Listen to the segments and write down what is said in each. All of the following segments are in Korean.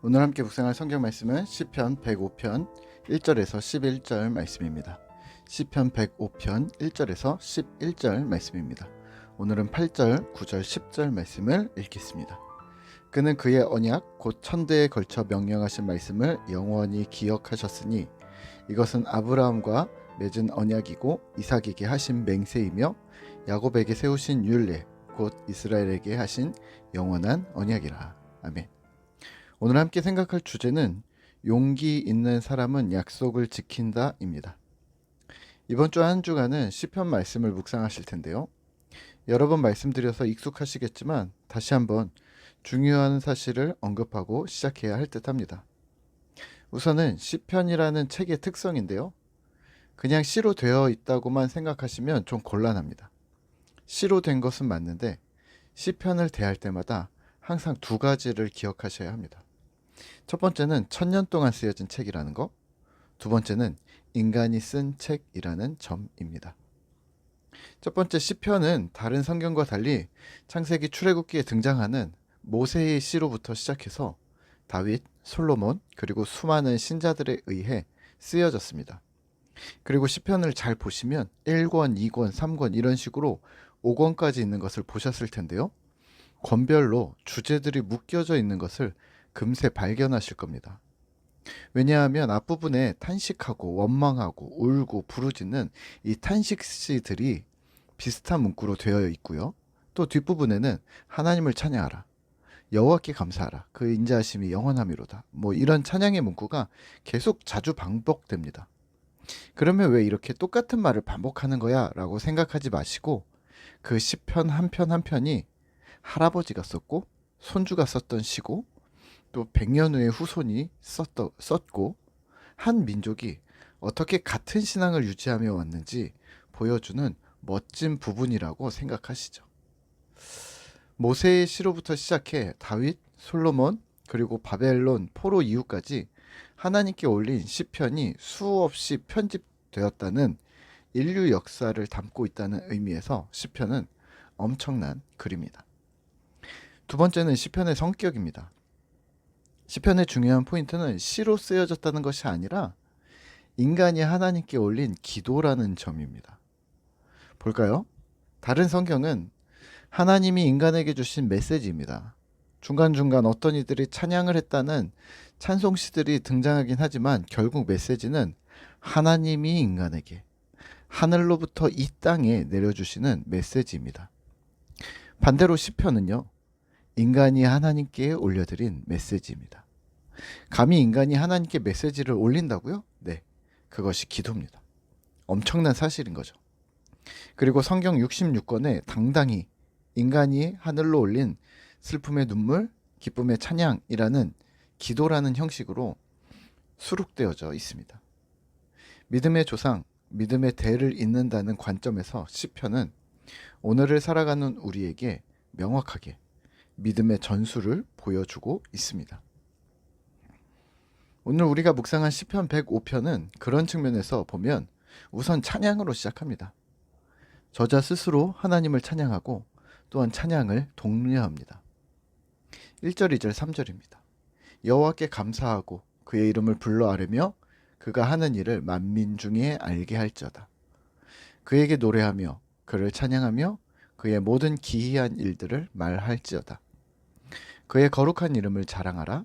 오늘 함께 묵상할 성경 말씀은 시편 105편 1절에서 11절 말씀입니다. 시편 105편 1절에서 11절 말씀입니다. 오늘은 8절, 9절, 10절 말씀을 읽겠습니다. 그는 그의 언약 곧 천대에 걸쳐 명령하신 말씀을 영원히 기억하셨으니 이것은 아브라함과 맺은 언약이고 이삭에게 하신 맹세이며 야곱에게 세우신 율례 곧 이스라엘에게 하신 영원한 언약이라. 아멘. 오늘 함께 생각할 주제는 용기 있는 사람은 약속을 지킨다입니다. 이번 주 한 주간은 시편 말씀을 묵상하실 텐데요. 여러 번 말씀드려서 익숙하시겠지만 다시 한번 중요한 사실을 언급하고 시작해야 할 듯합니다. 우선은 시편이라는 책의 특성인데요. 그냥 시로 되어 있다고만 생각하시면 좀 곤란합니다. 시로 된 것은 맞는데 시편을 대할 때마다 항상 두 가지를 기억하셔야 합니다. 첫 번째는 1000년 동안 쓰여진 책이라는 거, 두 번째는 인간이 쓴 책이라는 점입니다. 첫 번째 시편은 다른 성경과 달리 창세기 출애굽기에 등장하는 모세의 시로부터 시작해서 다윗, 솔로몬, 그리고 수많은 신자들에 의해 쓰여졌습니다. 그리고 시편을 잘 보시면 1권, 2권, 3권 이런 식으로 5권까지 있는 것을 보셨을 텐데요. 권별로 주제들이 묶여져 있는 것을 금세 발견하실 겁니다. 왜냐하면 앞부분에 탄식하고 원망하고 울고 부르짖는 이 탄식시들이 비슷한 문구로 되어 있고요. 또 뒷부분에는 하나님을 찬양하라, 여호와께 감사하라, 그 인자하심이 영원함이로다, 이런 찬양의 문구가 계속 자주 반복됩니다. 그러면 왜 이렇게 똑같은 말을 반복하는 거야? 라고 생각하지 마시고 그 시편 한 편 한 편이 할아버지가 썼고 손주가 썼던 시고 또 100년 후에 후손이 썼고 한 민족이 어떻게 같은 신앙을 유지하며 왔는지 보여주는 멋진 부분이라고 생각하시죠. 모세의 시로부터 시작해 다윗, 솔로몬, 그리고 바벨론 포로 이후까지 하나님께 올린 시편이 수없이 편집되었다는 인류 역사를 담고 있다는 의미에서 시편은 엄청난 글입니다. 두 번째는 시편의 성격입니다. 시편의 중요한 포인트는 시로 쓰여졌다는 것이 아니라 인간이 하나님께 올린 기도라는 점입니다. 볼까요? 다른 성경은 하나님이 인간에게 주신 메시지입니다. 중간중간 어떤 이들이 찬양을 했다는 찬송시들이 등장하긴 하지만 결국 메시지는 하나님이 인간에게 하늘로부터 이 땅에 내려주시는 메시지입니다. 반대로 시편은요, 인간이 하나님께 올려드린 메시지입니다. 감히 인간이 하나님께 메시지를 올린다고요? 네, 그것이 기도입니다. 엄청난 사실인 거죠. 그리고 성경 66권에 당당히 인간이 하늘로 올린 슬픔의 눈물, 기쁨의 찬양이라는 기도라는 형식으로 수록되어져 있습니다. 믿음의 조상, 믿음의 대를 잇는다는 관점에서 시편은 오늘을 살아가는 우리에게 명확하게 믿음의 전술을 보여주고 있습니다. 오늘 우리가 묵상한 시편 105편은 그런 측면에서 보면 우선 찬양으로 시작합니다. 저자 스스로 하나님을 찬양하고 또한 찬양을 독려합니다. 1절, 2절, 3절입니다. 여호와께 감사하고 그의 이름을 불러 아뢰며 그가 하는 일을 만민 중에 알게 할지어다. 그에게 노래하며 그를 찬양하며 그의 모든 기이한 일들을 말할지어다. 그의 거룩한 이름을 자랑하라.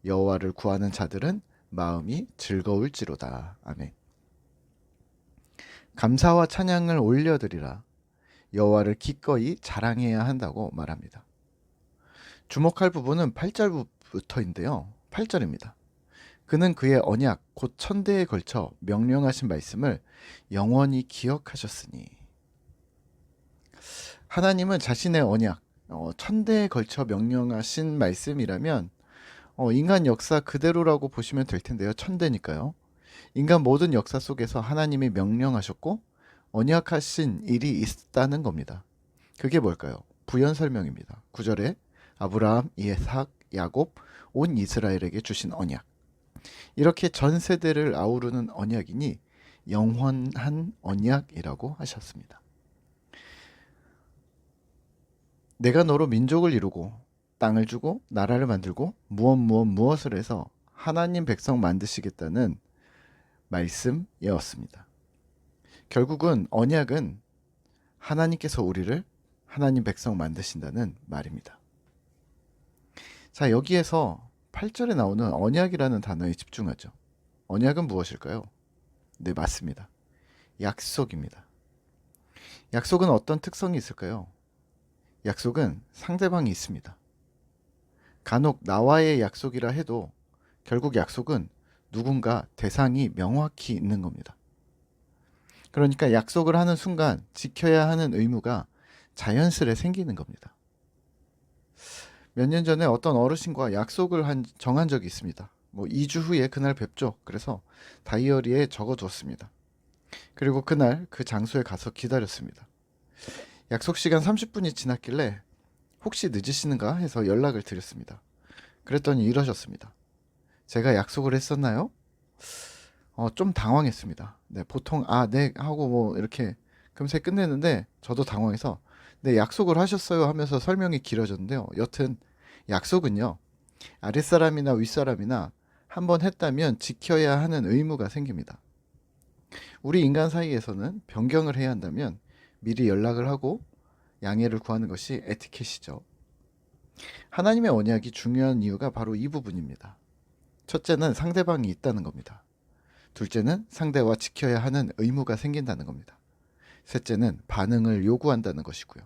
여호와를 구하는 자들은 마음이 즐거울지로다. 아멘. 감사와 찬양을 올려드리라. 여호와를 기꺼이 자랑해야 한다고 말합니다. 주목할 부분은 8절부터인데요. 8절입니다. 그는 그의 언약 곧 천대에 걸쳐 명령하신 말씀을 영원히 기억하셨으니. 하나님은 자신의 언약, 천대에 걸쳐 명령하신 말씀이라면 인간 역사 그대로라고 보시면 될 텐데요. 천대니까요. 인간 모든 역사 속에서 하나님이 명령하셨고 언약하신 일이 있다는 겁니다. 그게 뭘까요? 부연 설명입니다. 9절에 아브라함, 이삭, 야곱, 온 이스라엘에게 주신 언약. 이렇게 전 세대를 아우르는 언약이니 영원한 언약이라고 하셨습니다. 내가 너로 민족을 이루고 땅을 주고 나라를 만들고 무엇을 해서 하나님 백성 만드시겠다는 말씀이었습니다. 결국은 언약은 하나님께서 우리를 하나님 백성 만드신다는 말입니다. 자, 여기에서 8절에 나오는 언약이라는 단어에 집중하죠. 언약은 무엇일까요? 네, 맞습니다. 약속입니다. 약속은 어떤 특성이 있을까요? 약속은 상대방이 있습니다. 간혹 나와의 약속이라 해도 결국 약속은 누군가 대상이 명확히 있는 겁니다. 그러니까 약속을 하는 순간 지켜야 하는 의무가 자연스레 생기는 겁니다. 몇 년 전에 어떤 어르신과 약속을 정한 적이 있습니다. 2주 후에 그날 뵙죠. 그래서 다이어리에 적어두었습니다. 그리고 그날 그 장소에 가서 기다렸습니다. 약속 시간 30분이 지났길래 혹시 늦으시는가 해서 연락을 드렸습니다. 그랬더니 이러셨습니다. 제가 약속을 했었나요? 좀 당황했습니다. 네, 보통 네 하고 이렇게 금세 끝내는데 저도 당황해서 네, 약속을 하셨어요 하면서 설명이 길어졌는데요. 여튼 약속은요, 아랫사람이나 윗사람이나 한번 했다면 지켜야 하는 의무가 생깁니다. 우리 인간 사이에서는 변경을 해야 한다면 미리 연락을 하고 양해를 구하는 것이 에티켓이죠. 하나님의 언약이 중요한 이유가 바로 이 부분입니다. 첫째는 상대방이 있다는 겁니다. 둘째는 상대와 지켜야 하는 의무가 생긴다는 겁니다. 셋째는 반응을 요구한다는 것이고요.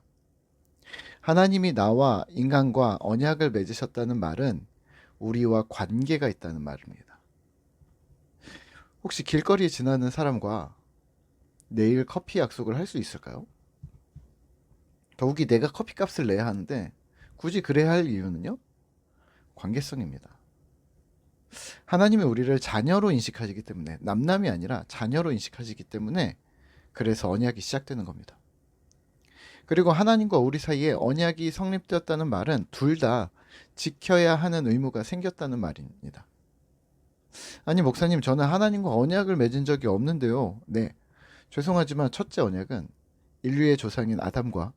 하나님이 나와 인간과 언약을 맺으셨다는 말은 우리와 관계가 있다는 말입니다. 혹시 길거리에 지나는 사람과 내일 커피 약속을 할 수 있을까요? 더욱이 내가 커피값을 내야 하는데 굳이 그래야 할 이유는요? 관계성입니다. 하나님이 우리를 자녀로 인식하시기 때문에, 남남이 아니라 자녀로 인식하시기 때문에 그래서 언약이 시작되는 겁니다. 그리고 하나님과 우리 사이에 언약이 성립되었다는 말은 둘 다 지켜야 하는 의무가 생겼다는 말입니다. 아니 목사님, 저는 하나님과 언약을 맺은 적이 없는데요. 네, 죄송하지만 첫째 언약은 인류의 조상인 아담과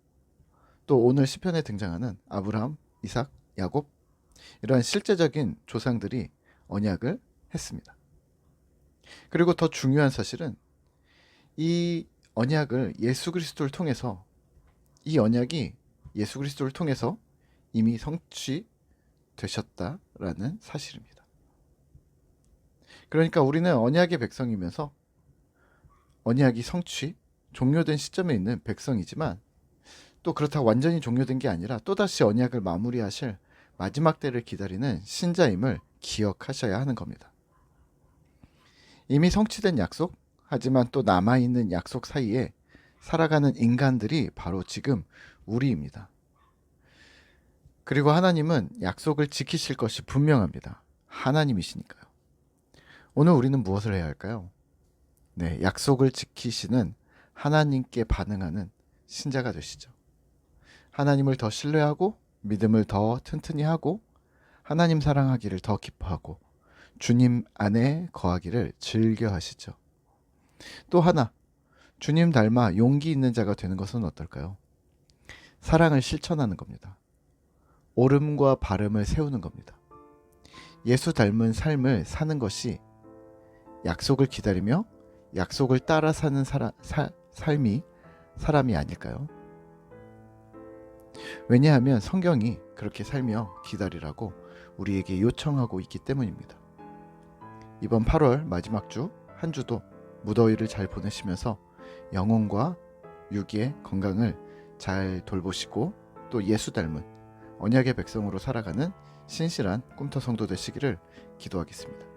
또 오늘 시편에 등장하는 아브라함, 이삭, 야곱, 이러한 실제적인 조상들이 언약을 했습니다. 그리고 더 중요한 사실은 이 언약을 예수 그리스도를 통해서, 이 언약이 예수 그리스도를 통해서 이미 성취되셨다라는 사실입니다. 그러니까 우리는 언약의 백성이면서 언약이 종료된 시점에 있는 백성이지만, 또 그렇다고 완전히 종료된 게 아니라 또다시 언약을 마무리하실 마지막 때를 기다리는 신자임을 기억하셔야 하는 겁니다. 이미 성취된 약속, 하지만 또 남아있는 약속 사이에 살아가는 인간들이 바로 지금 우리입니다. 그리고 하나님은 약속을 지키실 것이 분명합니다. 하나님이시니까요. 오늘 우리는 무엇을 해야 할까요? 네, 약속을 지키시는 하나님께 반응하는 신자가 되시죠. 하나님을 더 신뢰하고 믿음을 더 튼튼히 하고 하나님 사랑하기를 더 기뻐하고 주님 안에 거하기를 즐겨 하시죠. 또 하나, 주님 닮아 용기 있는 자가 되는 것은 어떨까요? 사랑을 실천하는 겁니다. 옳음과 바름을 세우는 겁니다. 예수 닮은 삶을 사는 것이 약속을 기다리며 약속을 따라 사는 삶이 사람이 아닐까요? 왜냐하면 성경이 그렇게 살며 기다리라고 우리에게 요청하고 있기 때문입니다. 이번 8월 마지막 주 한 주도 무더위를 잘 보내시면서 영혼과 육의 건강을 잘 돌보시고 또 예수 닮은 언약의 백성으로 살아가는 신실한 꿈터 성도 되시기를 기도하겠습니다.